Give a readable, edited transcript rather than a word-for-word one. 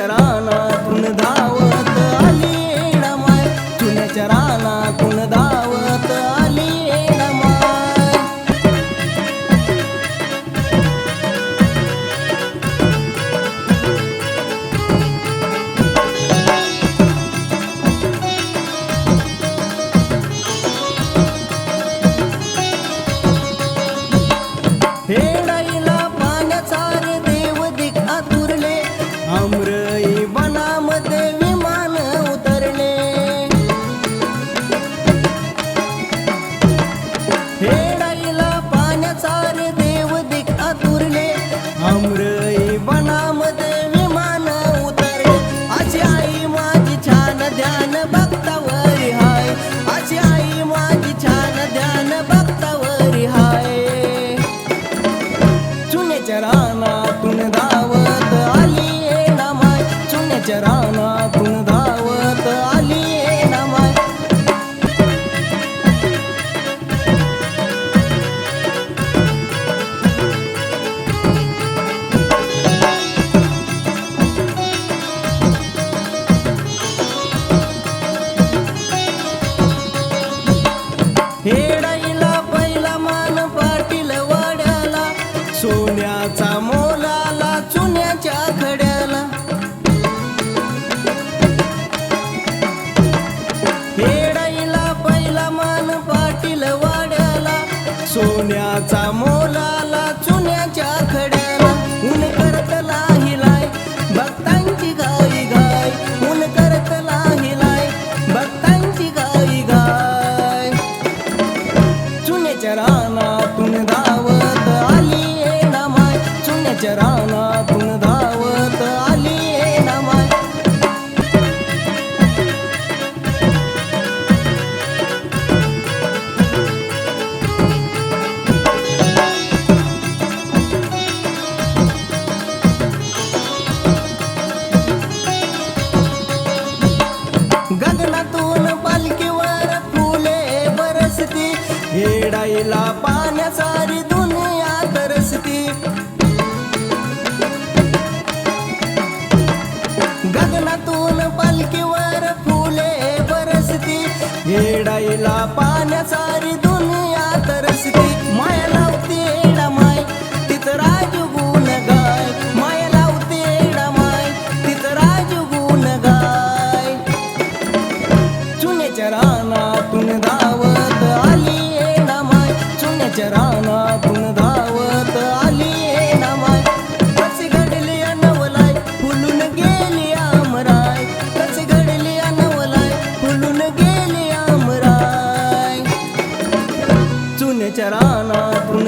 चुन्याच्या रानातून धावत आली येडामाय, चुन्याच्या रानातून धावत आली येडामाय. हेडाईला पाण्याचा रे देव दिक आतुरले, आमरई बनामध्ये विमान उतरले. हेडाईला पाण्याचा रे देव दिक आतुरले, आमरई बनामध्ये विमान उतरले. अशी आई माझी छान ध्यान बघतावरी हाय, अशी आई माझी छान ध्यान बघतावरी हाय. चुन्याच्या रानातून धावत आली येडामाय, चुन्याच्या रानातून धावत आली येडामाय. हेडाईला पहिला मान पाटील वाड्याला, सोन्याचा मोलाला चुन्याच्या खड्याला. हेडाईला पहिला मान पाटील वाड्याला, सोन्याचा मोलाला चुन्याच्या खड्याला. ऊन करत लाहिलाय भक्तांची गाई गाय, ऊन करत लाहिलाय भक्तांची गाई गाय. चुन्याच्या रानातून धावत आली येडामाय, चुन्याच्या रानातून धावत आली येडामाय. गगनातून पालखीवर फुले बरसती, हेडाईला पाण्यासारी दुनिया तरसती. गगनातून पालखीवर फुले बरसती, हेडाईला पाण्यासारी दुनिया तरसती. माया लावते येडामाय तिथं राजगुण गाय, माया लावते येडामाय तिथं राजगुण गाय. चुन्याच्या रानातून धावत आली येडामाय, चुन्याच्या रानातून धावत आली येडामाय. कसे घडले अनवलाय फुलून गेली आमराय, कसे घडले अनवलाय फुलून गेली आमराय. चुन्याच्या रानातून